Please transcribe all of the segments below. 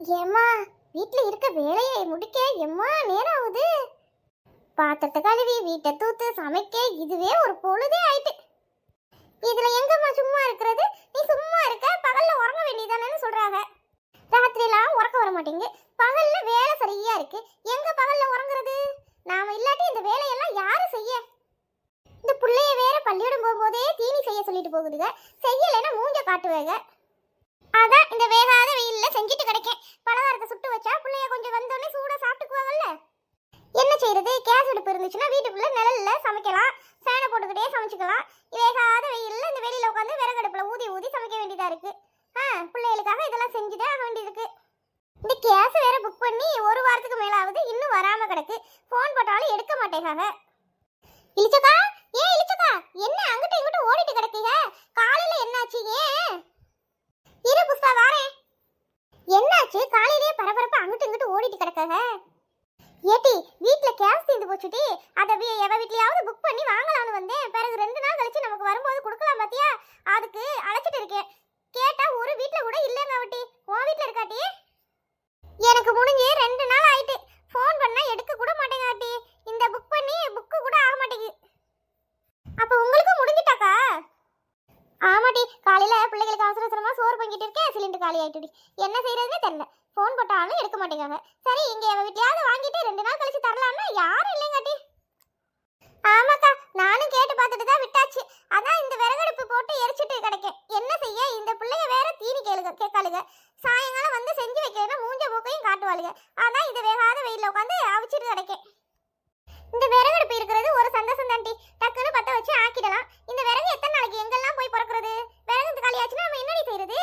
ஏம்மா, வீட்ல இருக்க வேலையை முடிக்க எம்மா நேரம் ஆகுது. பாத்திரத்தை கழுவி வீட்டை தூத்து சமைக்க இதுவே ஒரு பொழுதே ஆயிட்டு. இதுல எங்கம்மா சும்மா இருக்கிறது? நீ சும்மா இருக்க, பகல்ல உறங்க வேண்டியதானேன்னு சொல்றாங்க. ராத்திரிலாம் உறக்க வர மாட்டேங்குது, பகல்ல வேலை சரியா இருக்கு. எங்க பகல்ல உறங்குறது? நாம இல்லாட்டி இந்த வேலையெல்லாம் யாரு செய்ய? இந்த புள்ளைய வேற பள்ளியிடம் போகும்போதே தீனி செய்ய சொல்லிட்டு போகுதுங்க. செய்யலைன்னா மூஞ்ச காட்டுவேங்க. அதான் இந்த வேகாத வெயில்ல செஞ்சுட்டு கிடைக்கேன். பலகாரத்தை சுட்டு வச்சா பிள்ளைய கொஞ்சம் வந்தோடனே சூடா சாப்பிட்டுக்குவாங்கல்ல. என்ன செய்யறது? கேஸ் அடுப்பு இருந்துச்சுன்னா வீட்டுக்குள்ள நிழல்ல சமைக்கலாம், ஃபேனை போட்டுக்கிட்டே சமைச்சுக்கலாம். வேகாத வெயில்ல இந்த வெளியில உட்காந்து விறகடுப்புல ஊதி ஊதி சமைக்க வேண்டியதா இருக்கு. பிள்ளைகளுக்காக இதெல்லாம் செஞ்சுதான் ஆக வேண்டியது. இந்த கேஸ் வேற புக் பண்ணி ஒரு வாரத்துக்கு மேலாவது இன்னும் வராம கிடக்கு. போன் போட்டாலும் எடுக்க மாட்டேங்காங்க. இளிச்சக்கா, ஏன் இளிச்சக்கா, என்ன அங்கிட்ட இங்கிட்ட ஓடிட்டு கிடக்கீங்க? காலையில என்னாச்சு? ஏன் இரு புஷ்பா வாரேன். என்னாச்சு? காலையிலேயே பரபரப்பா அங்கிட்டு இங்கிட்டு ஓடிட்டு கிடக்காக. ஏட்டி, வீட்ல கேஸ் தீர்ந்து போச்சுட்டி. அதை எவ வீட்லயாவது புக் பண்ணி வாங்கலாம்னு வந்தேன். பிறகு 2 நாள் கழிச்சு நமக்கு வரும்போது கொடுக்கலாம் பாத்தியா? அதுக்கு அழைச்சிட்டு இருக்கேன். கேட்டா ஒரு வீட்ல கூட இல்லைங்க அவட்டி. உன் வீட்ல இருக்காட்டி? எனக்கு முடிஞ்சு 2 நாள் ஆயிட்டு. ஃபோன் பண்ணா எடுக்க கூட மாட்டேங்காட்டி. இந்த புக் பண்ணி புக்கு கூட ஆக மாட்டேங்குது. அப்ப உங்களுக்கு முடிஞ்சிட்டாக்கா? ஆமாட்டி, காலையில பிள்ளைகளுக்கு அவசர அவசரமா சோறு பொங்கிட்டு இருக்கேன். சிலிண்டர் காலி ஆயிட்டுடி. என்ன செய்யறதுன்னு தெரியல. ஃபோன் போட்டாலும் எடுக்க மாட்டேங்காங்க. சரி, இங்க எவ வீட்லயாவது வாங்கிட்டு 2 நாள் கழிச்சு தரலாம்னா யாரும் இல்லைங்காட்டி. ஆமாக்கா, நானும் கேட்டு பார்த்துட்டு தான் விட்டாச்சு. அதான் இந்த விறகடுப்பு போட்டு எரிச்சிட்டு கிடைக்கேன். என்ன செய்ய? இந்த பிள்ளைங்க வேற தீனி கேட்காளுங்க. சாயங்காலம் வந்து செஞ்சு வைக்கிறேன்னா மூஞ்ச மூக்கையும் காட்டுவாளுங்க. அதான் இந்த வேகாத வெயில்ல உட்காந்து அவிச்சிட்டு கிடைக்கேன். இந்த விறகடுப்பு இருக்கிறது ஒரு சந்தோஷம் தாண்டி. டக்குன்னு பத்த வச்சு ஆக்கிடலாம். இந்த விறகு எத்தனை நாளைக்கு எங்கெல்லாம் போய் பிறக்கிறது? விறகு காலியாச்சுன்னா நம்ம என்னடி செய்யறது?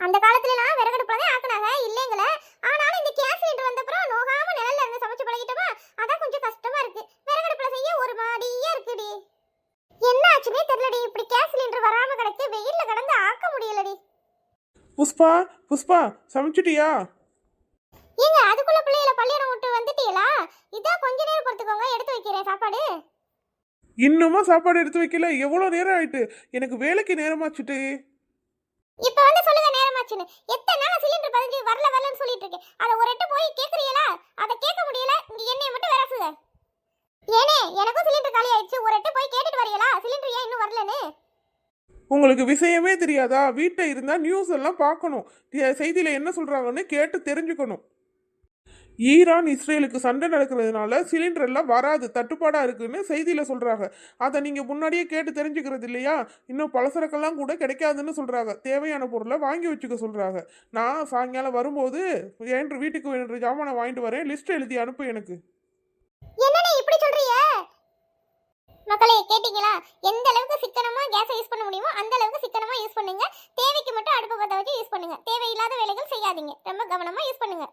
அந்த காலத்துலலாம் விறகடுப்புல தான் ஆக்குனாங்க, இல்லைங்கள? ஆனாலும் இந்த கேஸ் சிலிண்டர் வந்தப்புறம் நோகாம நிழல்ல இருந்து சமைச்சு பழகிட்டோமா, அதான் கொஞ்சம் கஷ்டமா இருக்கு. விறகடுப்புல செய்ய ஒரு மாடியா இருக்குடி. என்ன ஆச்சுன்னே தெரியலடி. இப்படி கேஸ் சிலிண்டர் வராம கிடக்கு, வெயில்ல கடந்து ஆக்க முடியலடி. புஷ்பா, புஷ்பா, சமைச்சிட்டியா? ஏங்க, அதுக்குள்ள பிள்ளைகளை பள்ளியிடம் விட்டு வந்துட்டீங்களா? இதான் கொஞ்ச நேரம் பொறுத்துக்கோங்க, எடுத்து வைக்கிறேன் சாப்பாடு. இன்னுமா சாப்பாடு எடுத்து வைக்கல? எவ்வளோ நேரம் ஆயிட்டு? எனக்கு வேலைக்கு நேரமாச்சுட்டு. இப்ப வந்து சொல்லுங்க நேரமாச்சுன்னு. எத்தனை நாள் சிலிண்டர் பதிஞ்சு வரலன்னு சொல்லிட்டு இருக்கேன். அதை ஒரு எட்டு போய் கேக்குறீங்களா? அதை கேட்க முடியல. இங்க என்னைய மட்டும் விரசுத. ஏனே, எனக்கும் சிலிண்டர் காலி ஆயிடுச்சு. ஒரு எட்டு போய் கேட்டுட்டு வரீங்களா? சிலிண்டர் ஏன் இன்னும் வரலன்னு? உங்களுக்கு விஷயமே தெரியாதா? வீட்டில் இருந்தால் நியூஸ் எல்லாம் பார்க்கணும். செய்தியில் என்ன சொல்கிறாங்கன்னு கேட்டு தெரிஞ்சுக்கணும். ஈரான் இஸ்ரேலுக்கு சண்டை நடக்கிறதுனால சிலிண்டர் எல்லாம் வராது, தட்டுப்பாடாக இருக்குன்னு செய்தியில் சொல்கிறாங்க. அதை நீங்கள் முன்னாடியே கேட்டு தெரிஞ்சுக்கிறது இல்லையா? இன்னும் பலசரக்கெல்லாம் கூட கிடைக்காதுன்னு சொல்கிறாங்க. தேவையான பொருளை வாங்கி வச்சுக்க சொல்கிறாங்க. நான் சாயங்காலம் வரும்போது என்று வீட்டுக்கு வேணுன்ற ஜாமானை வாங்கிட்டு வரேன். லிஸ்ட் எழுதி அனுப்பு எனக்கு. என்னனே இப்படி சொல்றீங்க? மக்களே, கேட்டீங்களா? எந்த அளவுக்கு சிக்கனமா கேஸை யூஸ் பண்ண முடியுமோ அந்த அளவுக்கு சிக்கனமா யூஸ் பண்ணுங்க. தேவைக்கு மட்டும் அடுப்பு பற்ற வச்சு யூஸ் பண்ணுங்க. தேவையில்லாத வேலைகள் செய்யாதீங்க. ரொம்ப கவனமா யூஸ் பண்ணுங்க.